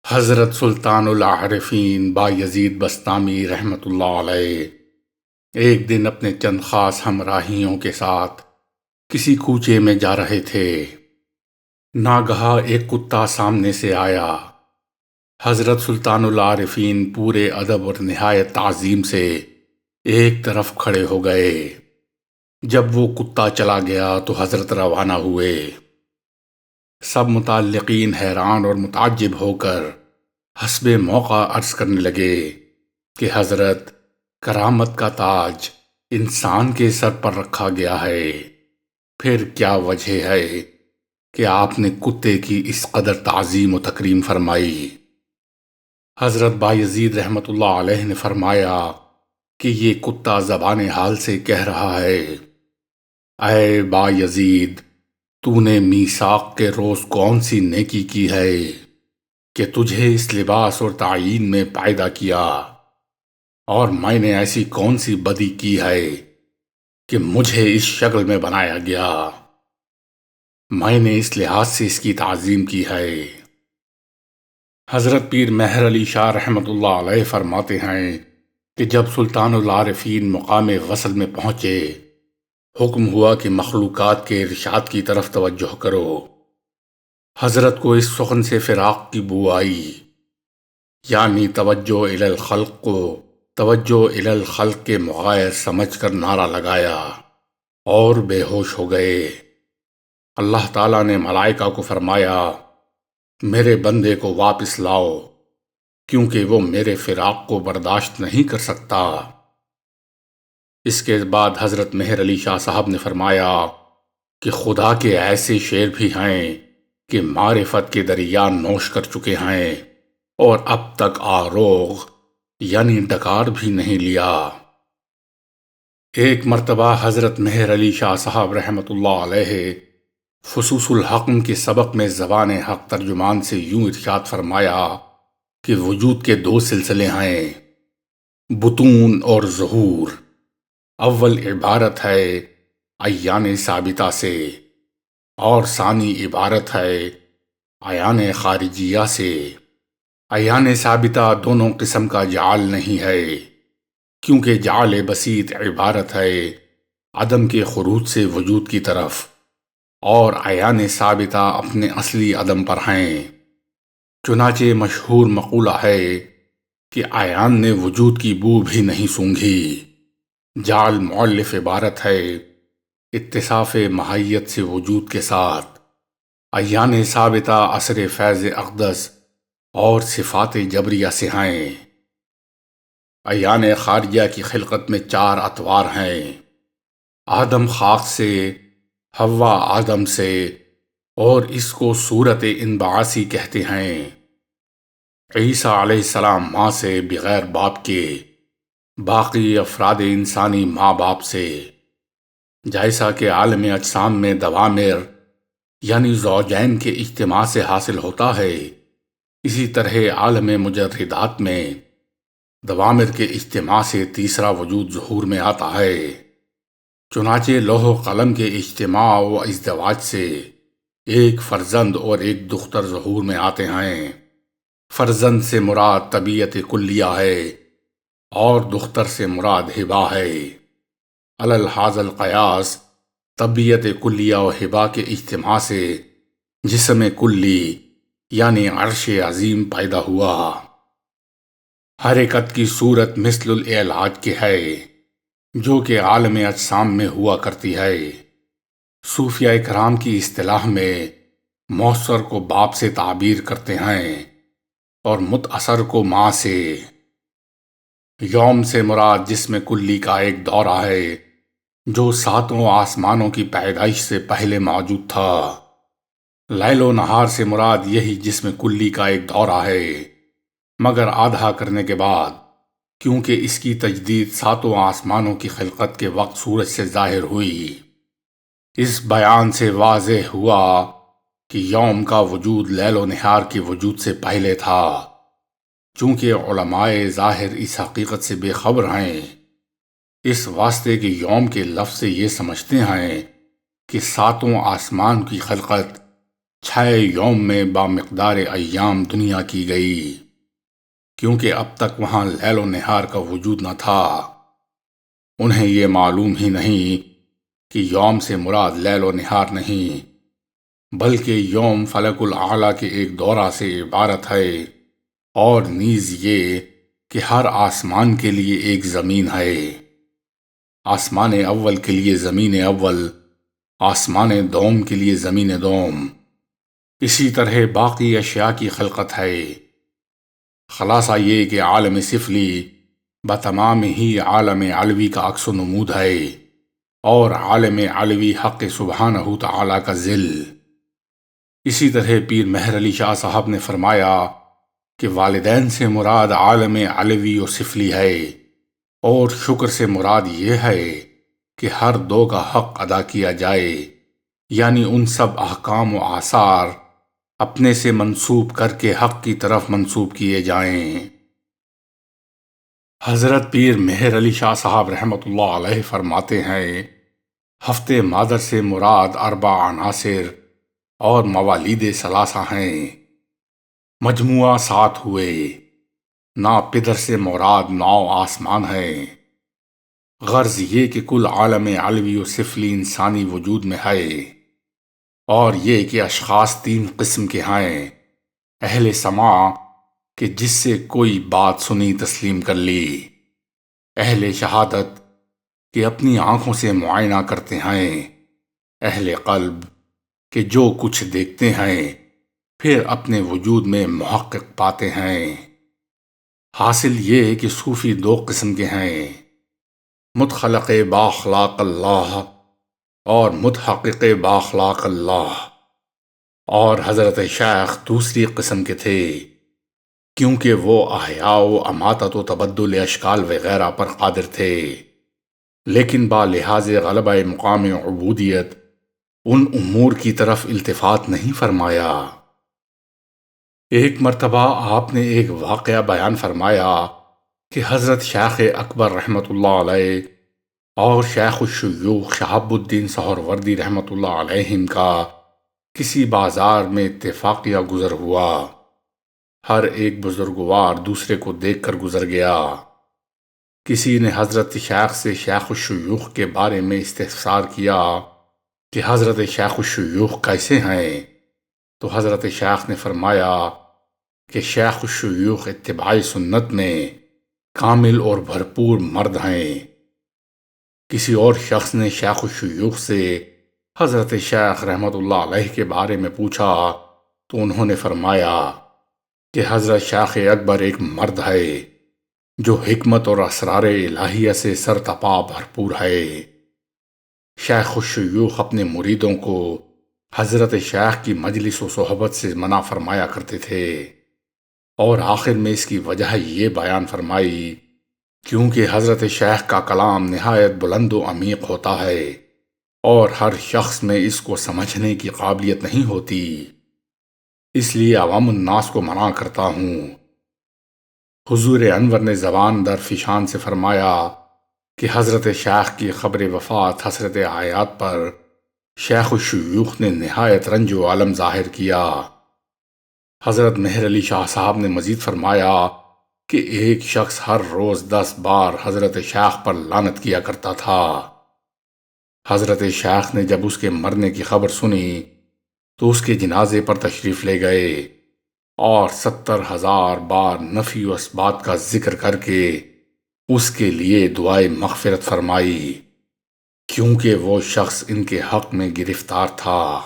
حضرت سلطان العارفین با یزید بسطامی رحمۃ اللہ علیہ ایک دن اپنے چند خاص ہمراہیوں کے ساتھ کسی کوچے میں جا رہے تھے۔ ناگہا ایک کتا سامنے سے آیا۔ حضرت سلطان العارفین پورے ادب اور نہایت تعظیم سے ایک طرف کھڑے ہو گئے۔ جب وہ کتا چلا گیا تو حضرت روانہ ہوئے۔ سب متعلقین حیران اور متعجب ہو کر حسب موقع عرض کرنے لگے کہ حضرت، کرامت کا تاج انسان کے سر پر رکھا گیا ہے، پھر کیا وجہ ہے کہ آپ نے کتے کی اس قدر تعظیم و تکریم فرمائی؟ حضرت بایزید رحمۃ اللہ علیہ نے فرمایا کہ یہ کتا زبان حال سے کہہ رہا ہے: اے بایزید، تو نے میثاق کے روز کون سی نیکی کی ہے کہ تجھے اس لباس اور تعیین میں پیدا کیا، اور میں نے ایسی کون سی بدی کی ہے کہ مجھے اس شکل میں بنایا گیا؟ میں نے اس لحاظ سے اس کی تعظیم کی ہے۔ حضرت پیر مہر علی شاہ رحمۃ اللہ علیہ فرماتے ہیں کہ جب سلطان العارفین مقام وصل میں پہنچے، حکم ہوا کہ مخلوقات کے ارشاد کی طرف توجہ کرو۔ حضرت کو اس سخن سے فراق کی بو آئی، یعنی توجہ الی الخلق کو توجہ الی الخلق کے مغایر سمجھ کر نعرہ لگایا اور بے ہوش ہو گئے۔ اللہ تعالیٰ نے ملائکہ کو فرمایا: میرے بندے کو واپس لاؤ، کیونکہ وہ میرے فراق کو برداشت نہیں کر سکتا۔ اس کے بعد حضرت مہر علی شاہ صاحب نے فرمایا کہ خدا کے ایسے شعر بھی ہیں کہ معرفت کے دریا نوش کر چکے ہیں اور اب تک آروغ یعنی ڈکار بھی نہیں لیا۔ ایک مرتبہ حضرت مہر علی شاہ صاحب رحمۃ اللہ علیہ فصوص الحکم کے سبق میں زبان حق ترجمان سے یوں ارشاد فرمایا کہ وجود کے دو سلسلے ہیں، بطون اور ظہور۔ اول عبارت ہے عیان ثابتہ سے، اور ثانی عبارت ہے عیان خارجیہ سے۔ عیان ثابتہ دونوں قسم کا جعل نہیں ہے، کیونکہ جعل بسیط عبارت ہے عدم کے خروج سے وجود کی طرف، اور عیان ثابتہ اپنے اصلی عدم پر ہیں۔ چنانچہ مشہور مقولہ ہے کہ عیان نے وجود کی بو بھی نہیں سونگھی۔ جعل مؤلف عبارت ہے اتصاف ماہیت سے وجود کے ساتھ۔ عیان ثابتہ اثر فیض اقدس اور صفات جبریہ سے ہیں۔ عیان خارجہ کی خلقت میں چار اطوار ہیں: آدم خاک سے، حوا آدم سے، اور اس کو صورت انبعاثی کہتے ہیں۔ عیسیٰ علیہ السلام ماں سے بغیر باپ کے، باقی افراد انسانی ماں باپ سے۔ جیسا کہ عالم اجسام میں دوامر یعنی زوجین کے اجتماع سے حاصل ہوتا ہے، اسی طرح عالم مجردات میں دوامر کے اجتماع سے تیسرا وجود ظہور میں آتا ہے۔ چنانچہ لوح و قلم کے اجتماع و ازدواج سے ایک فرزند اور ایک دختر ظہور میں آتے ہیں۔ فرزند سے مراد طبیعت کلیہ ہے اور دختر سے مراد ہبہ ہے۔ علی الحاظ القیاس طبیعت کلیہ و ہبہ کے اجتماع سے جسم کلی یعنی عرش عظیم پیدا ہوا۔ حرکت کی صورت مثل العلاج کے ہے، جو کہ عالم اجسام میں ہوا کرتی ہے۔ صوفیہ کرام کی اصطلاح میں مؤثر کو باپ سے تعبیر کرتے ہیں اور متأثر کو ماں سے۔ یوم سے مراد جسم کلی کا ایک دورہ ہے جو ساتوں آسمانوں کی پیدائش سے پہلے موجود تھا۔ لیل و نہار سے مراد یہی جسم کلی کا ایک دورہ ہے، مگر آدھا کرنے کے بعد، کیونکہ اس کی تجدید ساتوں آسمانوں کی خلقت کے وقت سورج سے ظاہر ہوئی۔ اس بیان سے واضح ہوا کہ یوم کا وجود لیل و نہار کے وجود سے پہلے تھا۔ چونکہ علماء ظاہر اس حقیقت سے بے خبر ہیں، اس واسطے کہ یوم کے لفظ سے یہ سمجھتے ہیں کہ ساتوں آسمان کی خلقت 6 یوم میں بامقدار ایام دنیا کی گئی، کیونکہ اب تک وہاں لیل و نہار کا وجود نہ تھا۔ انہیں یہ معلوم ہی نہیں کہ یوم سے مراد لیل و نہار نہیں، بلکہ یوم فلک الاعلیٰ کے ایک دورہ سے عبارت ہے، اور نیز یہ کہ ہر آسمان کے لیے ایک زمین ہے۔ آسمان اول کے لیے زمین اول، آسمان دوم کے لیے زمین دوم، اسی طرح باقی اشیاء کی خلقت ہے۔ خلاصہ یہ کہ عالم سفلی بتمام ہی عالم علوی کا عکس و نمود ہے، اور عالم علوی حق سبحانہ تعالی کا ذل۔ اسی طرح پیر مہر علی شاہ صاحب نے فرمایا کہ والدین سے مراد عالم علوی و سفلی ہے، اور شکر سے مراد یہ ہے کہ ہر دو کا حق ادا کیا جائے، یعنی ان سب احکام و آثار اپنے سے منسوب کر کے حق کی طرف منسوب کیے جائیں۔ حضرت پیر مہر علی شاہ صاحب رحمۃ اللہ علیہ فرماتے ہیں، ہفتے مادر سے مراد 4 عناصر اور موالید ثلاثہ ہیں، مجموعہ 7 ہوئے۔ نا پدر سے مراد 9 آسمان ہیں۔ غرض یہ کہ کل عالم علوی و سفلی انسانی وجود میں ہے، اور یہ کہ اشخاص 3 قسم کے ہیں: اہل سماع کہ جس سے کوئی بات سنی تسلیم کر لی، اہل شہادت کہ اپنی آنکھوں سے معائنہ کرتے ہیں، اہل قلب کہ جو کچھ دیکھتے ہیں پھر اپنے وجود میں محقق پاتے ہیں۔ حاصل یہ کہ صوفی 2 قسم کے ہیں: متخلق باخلاق اللہ اور متحقق باخلاق اللہ، اور حضرت شیخ دوسری قسم کے تھے، کیونکہ وہ احیاء و اماتت و تبدل اشکال وغیرہ پر قادر تھے، لیکن لحاظ غلبہ مقام عبودیت ان امور کی طرف التفات نہیں فرمایا۔ ایک مرتبہ آپ نے ایک واقعہ بیان فرمایا کہ حضرت شیخ اکبر رحمۃ اللہ علیہ اور شیخ الشیوخ شہاب الدین سہروردی رحمۃ اللہ علیہم کا کسی بازار میں اتفاقیہ گزر ہوا۔ ہر ایک بزرگوار دوسرے کو دیکھ کر گزر گیا۔ کسی نے حضرت شیخ سے شیخ الشیوخ کے بارے میں استفسار کیا کہ حضرت شیخ الشیوخ کیسے ہیں؟ تو حضرت شیخ نے فرمایا کہ شیخ الشیوخ اتباع سنت میں کامل اور بھرپور مرد ہیں۔ کسی اور شخص نے شیخ الشیوخ سے حضرت شیخ رحمۃ اللہ علیہ کے بارے میں پوچھا تو انہوں نے فرمایا کہ حضرت شیخ اکبر ایک مرد ہے جو حکمت اور اسرار الہیہ سے سرتپا بھرپور ہے۔ شیخ الشیوخ اپنے مریدوں کو حضرت شیخ کی مجلس و صحبت سے منع فرمایا کرتے تھے، اور آخر میں اس کی وجہ یہ بیان فرمائی کیونکہ حضرت شیخ کا کلام نہایت بلند و عمیق ہوتا ہے، اور ہر شخص میں اس کو سمجھنے کی قابلیت نہیں ہوتی، اس لیے عوام الناس کو منع کرتا ہوں۔ حضور انور نے زبان در فشان سے فرمایا کہ حضرت شیخ کی خبر وفات حسرت آیات پر شیخ الشیوخ نے نہایت رنج و علم ظاہر کیا۔ حضرت مہر علی شاہ صاحب نے مزید فرمایا کہ ایک شخص ہر روز 10 بار حضرت شیخ پر لعنت کیا کرتا تھا۔ حضرت شیخ نے جب اس کے مرنے کی خبر سنی تو اس کے جنازے پر تشریف لے گئے اور 70,000 بار نفی و اثبات کا ذکر کر کے اس کے لیے دعائے مغفرت فرمائی، کیونکہ وہ شخص ان کے حق میں گرفتار تھا۔